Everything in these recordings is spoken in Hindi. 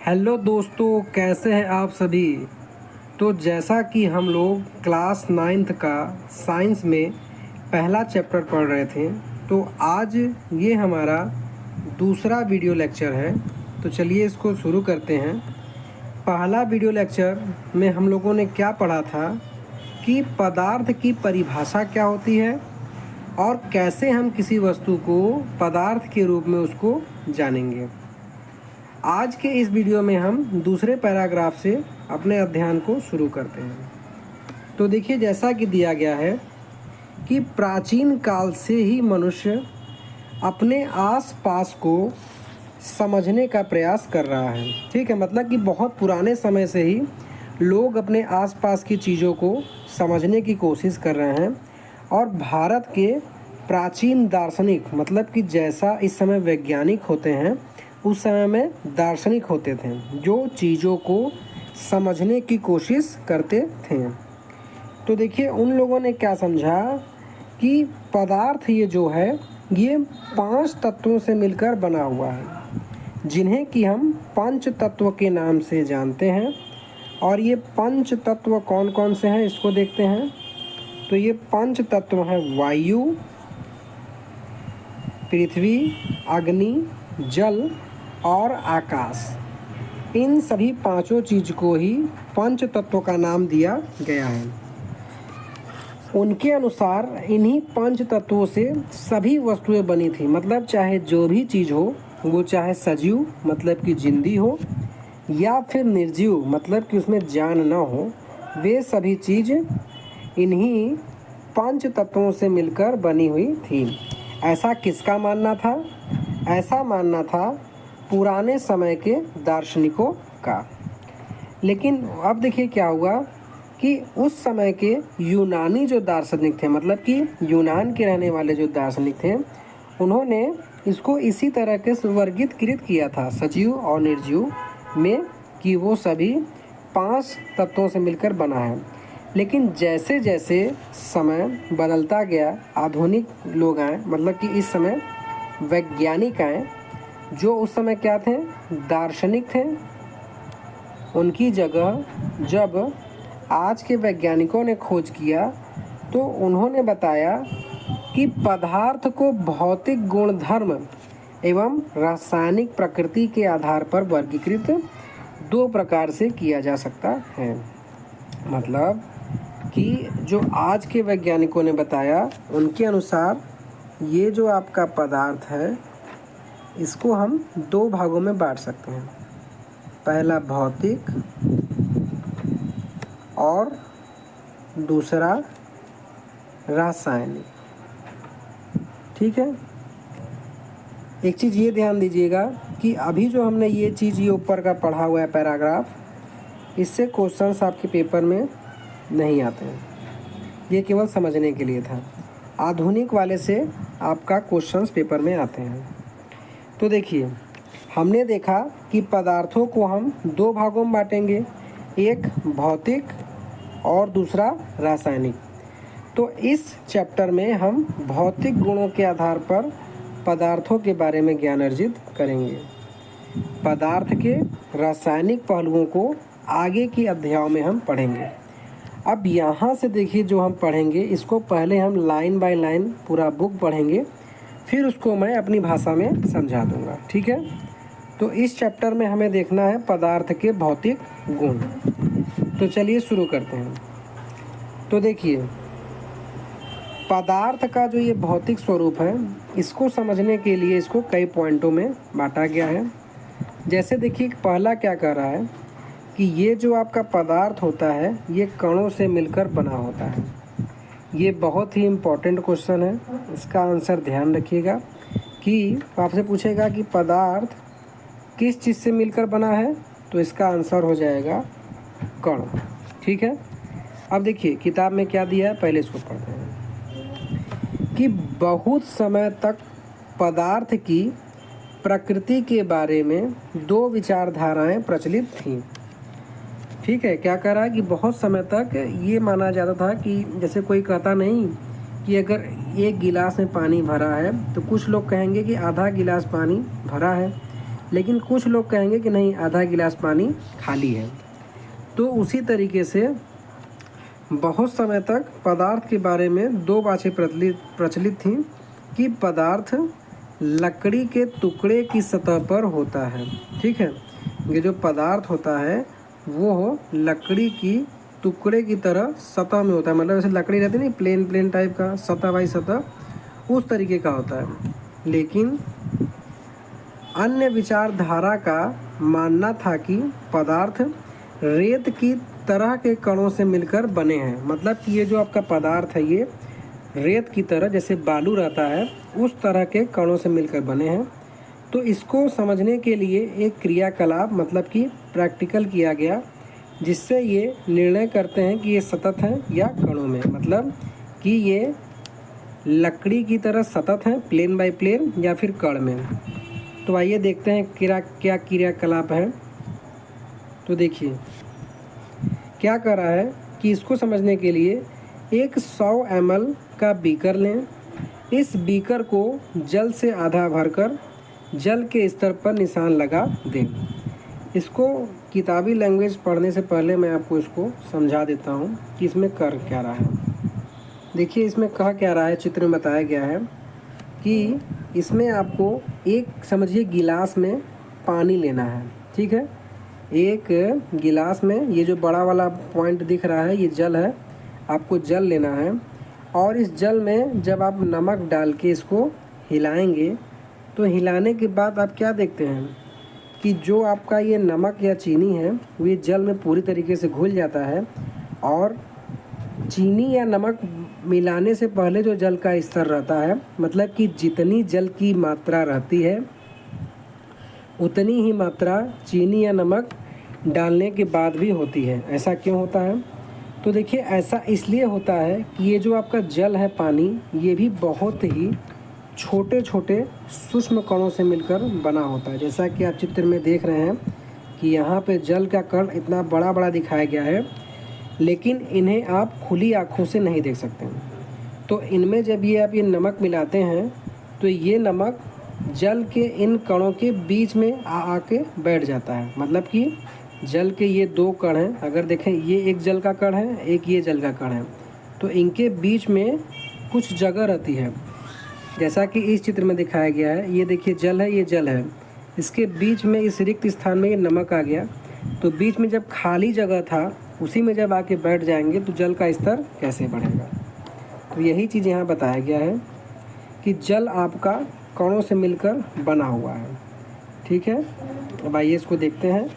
हेलो दोस्तों, कैसे हैं आप सभी। तो जैसा कि हम लोग क्लास 9th का साइंस में पहला चैप्टर पढ़ रहे थे, तो आज ये हमारा दूसरा वीडियो लेक्चर है। तो चलिए इसको शुरू करते हैं। पहला वीडियो लेक्चर में हम लोगों ने क्या पढ़ा था कि पदार्थ की परिभाषा क्या होती है और कैसे हम किसी वस्तु को पदार्थ के रूप में उसको जानेंगे। आज के इस वीडियो में हम दूसरे पैराग्राफ से अपने अध्ययन को शुरू करते हैं। तो देखिए, जैसा कि दिया गया है कि प्राचीन काल से ही मनुष्य अपने आसपास को समझने का प्रयास कर रहा है। ठीक है, मतलब कि बहुत पुराने समय से ही लोग अपने आसपास की चीज़ों को समझने की कोशिश कर रहे हैं। और भारत के प्राचीन दार्शनिक, मतलब कि जैसा इस समय वैज्ञानिक होते हैं, उस समय में दार्शनिक होते थे जो चीज़ों को समझने की कोशिश करते थे। तो देखिए, उन लोगों ने क्या समझा कि पदार्थ ये जो है ये 5 तत्वों से मिलकर बना हुआ है, जिन्हें कि हम पंच तत्व के नाम से जानते हैं। और ये पंच तत्व कौन कौन से हैं इसको देखते हैं। तो ये पंच तत्व हैं वायु, पृथ्वी, अग्नि, जल और आकाश। इन सभी पांचों चीज़ को ही पंच तत्वों का नाम दिया गया है। उनके अनुसार इन्हीं पंच तत्वों से सभी वस्तुएं बनी थी, मतलब चाहे जो भी चीज़ हो, वो चाहे सजीव मतलब कि जिंदी हो या फिर निर्जीव मतलब कि उसमें जान न हो, वे सभी चीज़ इन्हीं पंच तत्वों से मिलकर बनी हुई थी। ऐसा किसका मानना था? ऐसा मानना था पुराने समय के दार्शनिकों का। लेकिन अब देखिए क्या हुआ कि उस समय के यूनानी जो दार्शनिक थे, मतलब कि यूनान के रहने वाले जो दार्शनिक थे, उन्होंने इसको इसी तरह के वर्गीकृत किया था सजीव और निर्जीव में, कि वो सभी 5 तत्वों से मिलकर बना है। लेकिन जैसे जैसे समय बदलता गया, आधुनिक लोग आए, मतलब कि इस समय वैज्ञानिक आए, जो उस समय क्या थे, दार्शनिक थे। उनकी जगह जब आज के वैज्ञानिकों ने खोज किया, तो उन्होंने बताया कि पदार्थ को भौतिक गुणधर्म एवं रासायनिक प्रकृति के आधार पर वर्गीकृत 2 प्रकार से किया जा सकता है। मतलब कि जो आज के वैज्ञानिकों ने बताया, उनके अनुसार ये जो आपका पदार्थ है, इसको हम 2 भागों में बांट सकते हैं। पहला भौतिक और दूसरा रासायनिक। ठीक है, एक चीज़ ये ध्यान दीजिएगा कि अभी जो हमने ये चीज़ ये ऊपर का पढ़ा हुआ है पैराग्राफ, इससे क्वेश्चंस आपके पेपर में नहीं आते हैं। ये केवल समझने के लिए था। आधुनिक वाले से आपका क्वेश्चंस पेपर में आते हैं। तो देखिए, हमने देखा कि पदार्थों को हम 2 भागों में बांटेंगे, एक भौतिक और दूसरा रासायनिक। तो इस चैप्टर में हम भौतिक गुणों के आधार पर पदार्थों के बारे में ज्ञान अर्जित करेंगे। पदार्थ के रासायनिक पहलुओं को आगे की अध्यायों में हम पढ़ेंगे। अब यहाँ से देखिए, जो हम पढ़ेंगे इसको पहले हम लाइन बाय लाइन पूरा बुक पढ़ेंगे, फिर उसको मैं अपनी भाषा में समझा दूंगा। ठीक है, तो इस चैप्टर में हमें देखना है पदार्थ के भौतिक गुण। तो चलिए शुरू करते हैं। तो देखिए, पदार्थ का जो ये भौतिक स्वरूप है, इसको समझने के लिए इसको कई पॉइंटों में बांटा गया है। जैसे देखिए, पहला क्या कह रहा है कि ये जो आपका पदार्थ होता है, ये कणों से मिलकर बना होता है। ये बहुत ही इम्पोर्टेंट क्वेश्चन है, इसका आंसर ध्यान रखिएगा। कि आपसे पूछेगा कि पदार्थ किस चीज़ से मिलकर बना है, तो इसका आंसर हो जाएगा कण। ठीक है, अब देखिए किताब में क्या दिया है, पहले इसको पढ़ते हैं। कि बहुत समय तक पदार्थ की प्रकृति के बारे में 2 विचारधाराएं प्रचलित थीं। ठीक है, क्या कह रहा है कि बहुत समय तक ये माना जाता था कि जैसे कोई कहता नहीं कि अगर 1 गिलास में पानी भरा है, तो कुछ लोग कहेंगे कि आधा गिलास पानी भरा है, लेकिन कुछ लोग कहेंगे कि नहीं, आधा गिलास पानी खाली है। तो उसी तरीके से बहुत समय तक पदार्थ के बारे में दो बातें प्रचलित थीं कि पदार्थ लकड़ी के टुकड़े की सतह पर होता है। ठीक है, ये जो पदार्थ होता है वो लकड़ी की टुकड़े की तरह सतह में होता है, मतलब जैसे लकड़ी रहती है नहीं, प्लेन टाइप का, सतह बाई सतह, उस तरीके का होता है। लेकिन अन्य विचारधारा का मानना था कि पदार्थ रेत की तरह के कणों से मिलकर बने हैं, मतलब कि ये जो आपका पदार्थ है ये रेत की तरह, जैसे बालू रहता है उस तरह के कणों से मिलकर बने हैं। तो इसको समझने के लिए एक क्रियाकलाप मतलब कि प्रैक्टिकल किया गया, जिससे ये निर्णय करते हैं कि ये सतत हैं या कणों में, मतलब कि ये लकड़ी की तरह सतत हैं प्लेन बाय प्लेन या फिर कण में। तो आइए देखते हैं क्या क्रियाकलाप है। तो देखिए क्या कर रहा है कि इसको समझने के लिए एक 100 ml का बीकर लें। इस बीकर को जल से आधा भरकर जल के स्तर पर निशान लगा दें। इसको किताबी लैंग्वेज पढ़ने से पहले मैं आपको इसको समझा देता हूँ कि इसमें कर क्या रहा है। देखिए इसमें कहा क्या रहा है, चित्र में बताया गया है कि इसमें आपको एक समझिए गिलास में पानी लेना है। ठीक है, एक गिलास में ये जो बड़ा वाला पॉइंट दिख रहा है ये जल है, आपको जल लेना है। और इस जल में जब आप नमक डाल के इसको हिलाएंगे तो हिलाने के बाद आप क्या देखते हैं कि जो आपका ये नमक या चीनी है वो ये जल में पूरी तरीके से घुल जाता है। और चीनी या नमक मिलाने से पहले जो जल का स्तर रहता है, मतलब कि जितनी जल की मात्रा रहती है उतनी ही मात्रा चीनी या नमक डालने के बाद भी होती है। ऐसा क्यों होता है? तो देखिए ऐसा इसलिए होता है कि ये जो आपका जल है पानी, ये भी बहुत ही छोटे छोटे सूक्ष्म कणों से मिलकर बना होता है। जैसा कि आप चित्र में देख रहे हैं कि यहाँ पे जल का कण इतना बड़ा बड़ा दिखाया गया है, लेकिन इन्हें आप खुली आँखों से नहीं देख सकते। तो इनमें जब ये आप ये नमक मिलाते हैं तो ये नमक जल के इन कणों के बीच में आके बैठ जाता है। मतलब कि जल के ये दो कण हैं, अगर देखें ये एक जल का कण है, एक ये जल का कण है, तो इनके बीच में कुछ जगह रहती है, जैसा कि इस चित्र में दिखाया गया है। ये देखिए जल है, ये जल है, इसके बीच में इस रिक्त स्थान में ये नमक आ गया। तो बीच में जब खाली जगह था उसी में जब आके बैठ जाएंगे तो जल का स्तर कैसे बढ़ेगा। तो यही चीज़ यहाँ बताया गया है कि जल आपका कणों से मिलकर बना हुआ है। ठीक है, अब आइए इसको देखते हैं।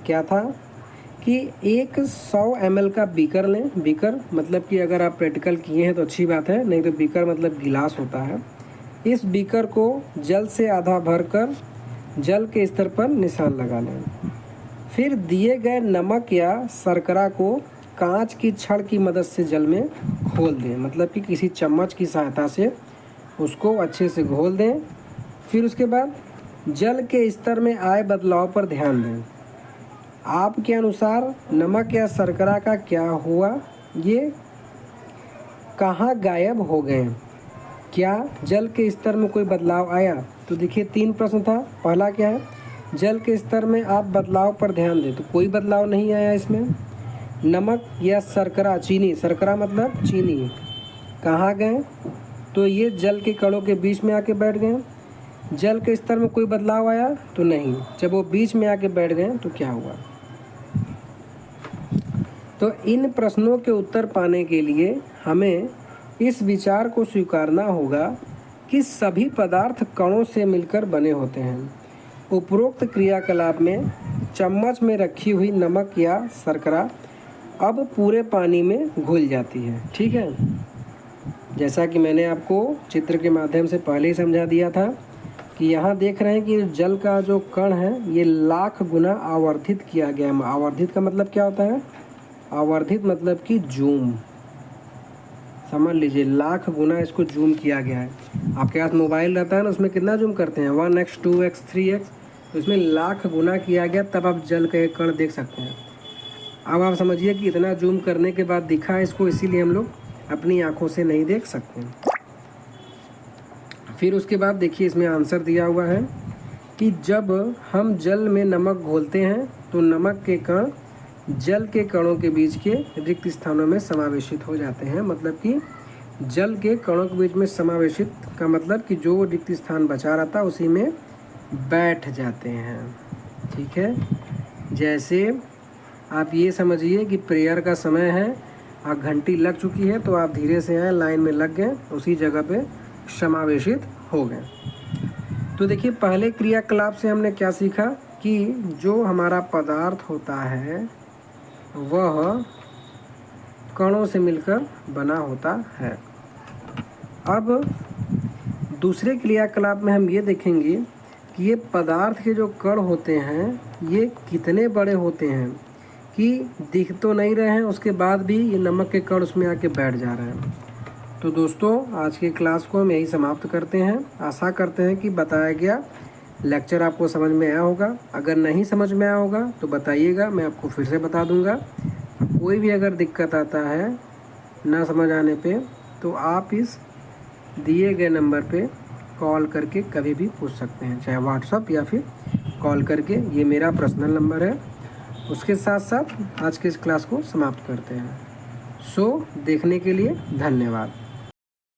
क्या था कि एक 100 ml का बीकर लें। बीकर मतलब कि अगर आप प्रैक्टिकल किए हैं तो अच्छी बात है, नहीं तो बीकर मतलब गिलास होता है। इस बीकर को जल से आधा भरकर जल के स्तर पर निशान लगा लें। फिर दिए गए नमक या शर्करा को कांच की छड़ की मदद से जल में घोल दें, मतलब कि किसी चम्मच की सहायता से उसको अच्छे से घोल दें। फिर उसके बाद जल के स्तर में आए बदलाव पर ध्यान दें। आपके अनुसार नमक या शर्करा का क्या हुआ, ये कहाँ गायब हो गए, क्या जल के स्तर में कोई बदलाव आया? तो देखिए 3 प्रश्न था। पहला क्या है, जल के स्तर में आप बदलाव पर ध्यान दें, तो कोई बदलाव नहीं आया इसमें। नमक या शर्करा, चीनी, शर्करा मतलब चीनी, कहाँ गए? तो ये जल के कणों के बीच में आके बैठ गए। जल के स्तर में कोई बदलाव आया? तो नहीं। जब वो बीच में आके बैठ गए तो क्या हुआ? तो इन प्रश्नों के उत्तर पाने के लिए हमें इस विचार को स्वीकारना होगा कि सभी पदार्थ कणों से मिलकर बने होते हैं। उपरोक्त क्रियाकलाप में चम्मच में रखी हुई नमक या शर्करा अब पूरे पानी में घुल जाती है। ठीक है, जैसा कि मैंने आपको चित्र के माध्यम से पहले ही समझा दिया था कि यहाँ देख रहे हैं कि जल का जो कण है ये लाख गुना आवर्धित किया गया है। आवर्धित का मतलब क्या होता है? आवर्धित मतलब कि जूम, समझ लीजिए लाख गुना इसको जूम किया गया है। आपके पास मोबाइल रहता है ना, उसमें कितना जूम करते हैं, 1x 2x 3x, तो इसमें लाख गुना किया गया, तब आप जल का एक कण देख सकते हैं। अब आप समझिए कि इतना जूम करने के बाद दिखा है इसको, इसीलिए हम लोग अपनी आंखों से नहीं देख सकते। फिर उसके बाद देखिए इसमें आंसर दिया हुआ है कि जब हम जल में नमक घोलते हैं तो नमक के कण जल के कणों के बीच के रिक्त स्थानों में समावेशित हो जाते हैं। मतलब कि जल के कणों के बीच में समावेशित का मतलब कि जो रिक्त स्थान बचा रहता है उसी में बैठ जाते हैं। ठीक है, जैसे आप ये समझिए कि प्रेयर का समय है, आप घंटी लग चुकी है तो आप धीरे से आए, लाइन में लग गए, उसी जगह पे समावेशित हो गए। तो देखिए पहले क्रियाकलाप से हमने क्या सीखा कि जो हमारा पदार्थ होता है वह कणों से मिलकर बना होता है। अब दूसरे क्रियाकलाप में हम ये देखेंगे कि ये पदार्थ के जो कण होते हैं ये कितने बड़े होते हैं कि दिख तो नहीं रहे हैं, उसके बाद भी ये नमक के कण उसमें आके बैठ जा रहे हैं। तो दोस्तों आज की क्लास को हम यही समाप्त करते हैं। आशा करते हैं कि बताया गया लेक्चर आपको समझ में आया होगा। अगर नहीं समझ में आया होगा तो बताइएगा, मैं आपको फिर से बता दूंगा। कोई भी अगर दिक्कत आता है ना समझ आने पे तो आप इस दिए गए नंबर पे कॉल करके कभी भी पूछ सकते हैं, चाहे व्हाट्सअप या फिर कॉल करके। ये मेरा पर्सनल नंबर है। उसके साथ साथ आज के इस क्लास को समाप्त करते हैं। देखने के लिए धन्यवाद।